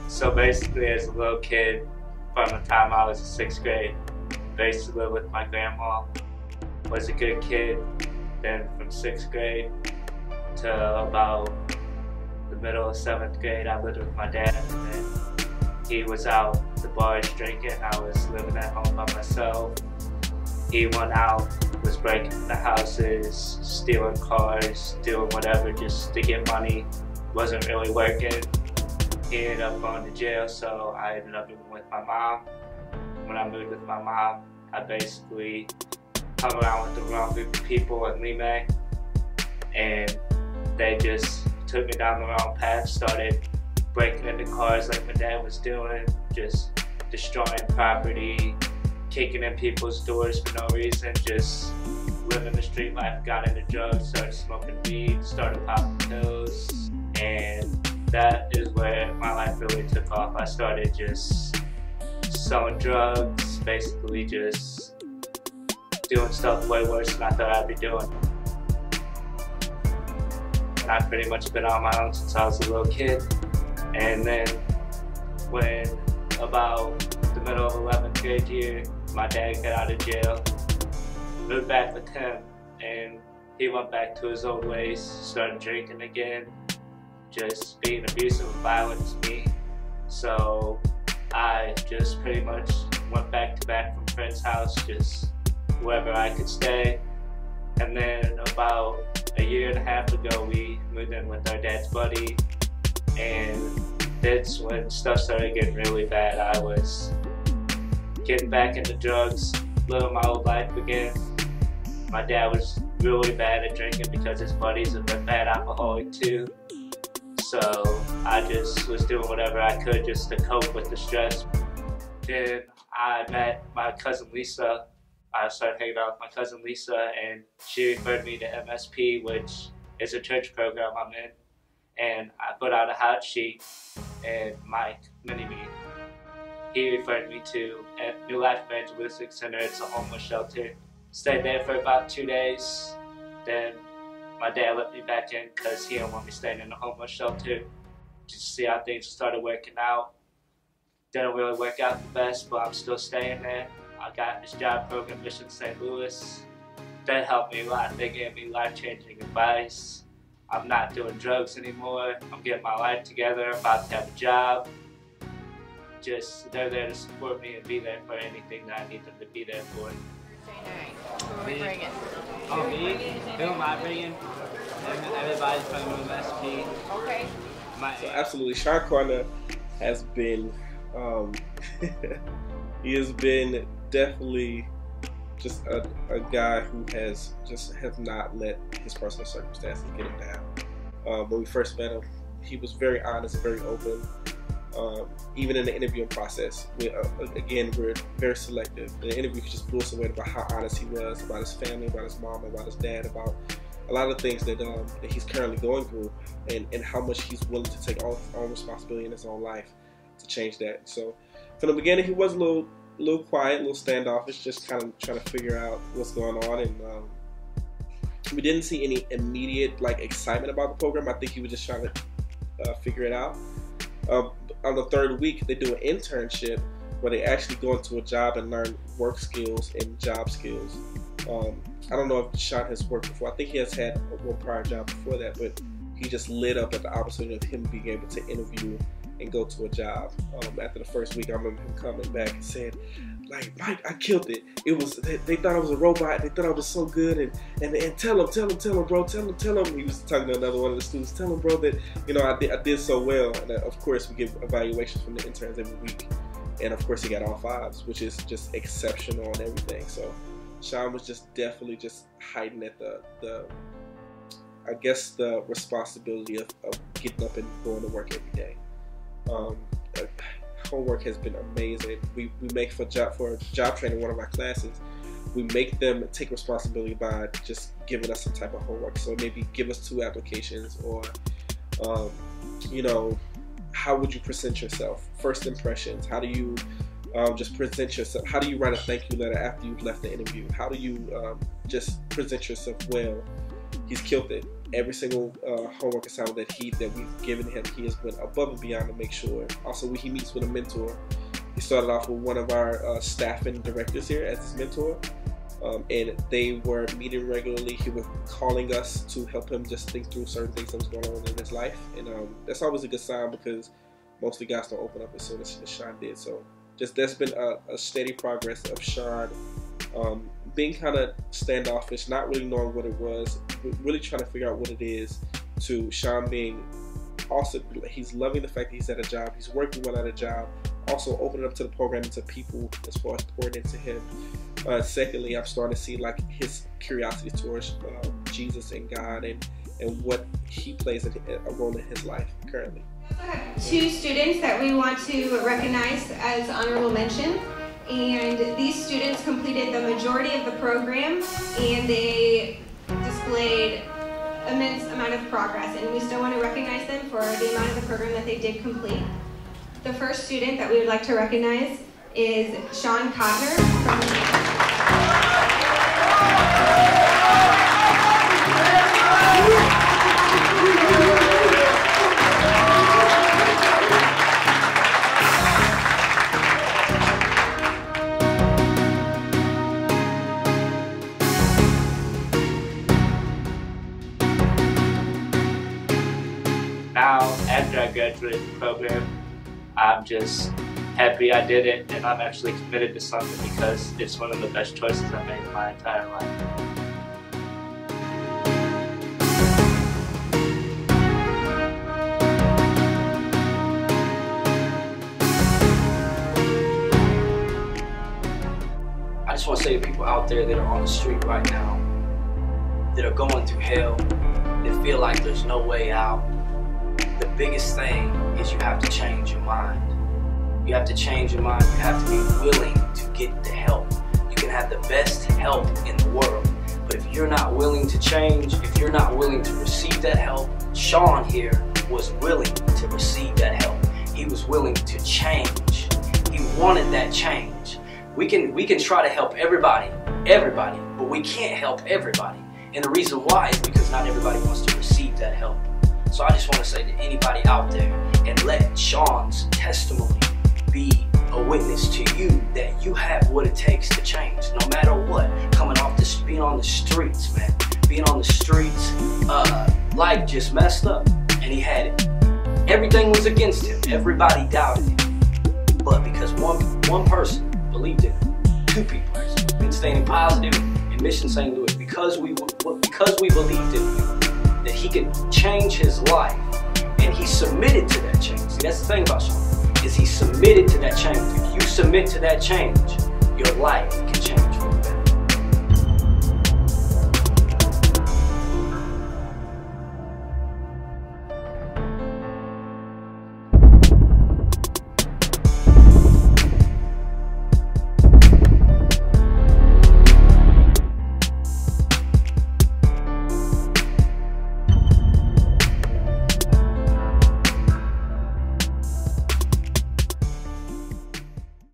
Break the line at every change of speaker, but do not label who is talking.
So basically, as a little kid, from the time I was in 6th grade, I used to live with my grandma. Was a good kid. Then from 6th grade to about the middle of 7th grade, I lived with my dad. And then he was out at the bars drinking. I was living at home by myself. He went out, was breaking into houses, stealing cars, doing whatever just to get money. Wasn't really working. He ended up going to jail, so I ended up moving with my mom. When I moved with my mom, I basically hung around with the wrong group of people in Lime, and they just took me down the wrong path, started breaking into cars like my dad was doing, just destroying property, kicking in people's doors for no reason, just living the street life, got into drugs, started smoking weed, started popping pills, and that is where my life really took off. I started just selling drugs, basically just doing stuff way worse than I thought I'd be doing. And I've pretty much been on my own since I was a little kid. And then when about the middle of 11th grade year, my dad got out of jail, moved back with him, and he went back to his old ways, started drinking again, just being abusive and violent to me. So I just pretty much went back to back from friend's house, just wherever I could stay. And then about a year and a half ago, we moved in with our dad's buddy, and that's when stuff started getting really bad. I was getting back into drugs, living my old life again. My dad was really bad at drinking because his buddies have been bad alcoholic too. So I just was doing whatever I could just to cope with the stress. Then I met my cousin Lisa. I started hanging out with my cousin Lisa, and she referred me to MSP, which is a church program I'm in. And I put out a hot sheet, and Mike, mini-me, he referred me to New Life Evangelistic Center. It's a homeless shelter. Stayed there for about 2 days. Then my dad let me back in because he didn't want me staying in a homeless shelter. Just to see how things started working out. Didn't really work out the best, but I'm still staying there. I got this job program, Mission St. Louis. That helped me a lot. They gave me life-changing advice. I'm not doing drugs anymore. I'm getting my life together. I'm about to have a job. Just, they're there to support me and be there for anything that I need them to be there for.
Who are we bringing?
Oh, me? Who am I bringing? Everybody's from MSP.
Okay.
So absolutely, Sean Corner has been, he has been definitely just a guy who has not let his personal circumstances get him down. When we first met him, he was very honest, very open. Even in the interviewing process, again, we're very selective. In the interview, he just blew us away about how honest he was about his family, about his mom, about his dad, about a lot of things that he's currently going through, and how much he's willing to take all responsibility in his own life to change that. So from the beginning, he was a little quiet, a little standoffish, just kind of trying to figure out what's going on, and we didn't see any immediate excitement about the program. I think he was just trying to figure it out. On the 3rd week, they do an internship where they actually go into a job and learn work skills and job skills. I don't know if Sean has worked before. I think he has had one prior job before that, but he just lit up at the opportunity of him being able to interview and go to a job. After the first week, I remember him coming back and saying, Mike, I killed it. It was they thought I was a robot. They thought I was so good, and tell him, bro, tell him. He was talking to another one of the students. Tell him, bro, that I did so well. And of course, we give evaluations from the interns every week, and of course, he got all 5s, which is just exceptional and everything. So Sean was just definitely just hiding at the responsibility of getting up and going to work every day. Homework has been amazing. We make for job training, one of my classes, we make them take responsibility by just giving us some type of homework. So maybe give us 2 applications, or how would you present yourself? First impressions. How do you just present yourself? How do you write a thank you letter after you've left the interview? How do you just present yourself well? He's killed it. every single homework assignment that we've given him, he has went above and beyond to make sure. Also, he meets with a mentor. He started off with one of our staffing directors here as his mentor, and they were meeting regularly. He was calling us to help him just think through certain things that was going on in his life, and that's always a good sign, because most of the guys don't open up as soon as Sean did. So just there's been a steady progress of Sean being kind of standoffish, not really knowing what it was, really trying to figure out what it is, to Sean being also, he's loving the fact that he's at a job, he's working well at a job, also opening up to the program and to people as far as pouring into him. Secondly, I'm starting to see like his curiosity towards Jesus and God and what he plays a role in his life currently.
We also have 2 students that we want to recognize as honorable mention, and these students completed the majority of the program, and they displayed immense amount of progress, and we still want to recognize them for the amount of the program that they did complete. The first student that we would like to recognize is Sean Cotner from
Now, after I graduated the program, I'm just happy I did it, and I'm actually committed to something because it's one of the best choices I've made in my entire life.
I just want to say to people out there that are on the street right now, that are going through hell, that feel like there's no way out, the biggest thing is you have to change your mind. You have to change your mind. You have to be willing to get the help. You can have the best help in the world, but if you're not willing to change, if you're not willing to receive that help, Sean here was willing to receive that help. He was willing to change. He wanted that change. We can try to help everybody, but we can't help everybody. And the reason why is because not everybody wants to receive that help. So I just want to say to anybody out there, and let Sean's testimony be a witness to you that you have what it takes to change, no matter what. Coming off this, being on the streets, man, being on the streets, life just messed up, and he had it. Everything was against him. Everybody doubted him, but because one person believed in him, 2 people have been staying positive in Mission St. Louis because we believed in him, that he could change his life, and he submitted to that change. See, that's the thing about Sean, is he submitted to that change. If you submit to that change, your life can change.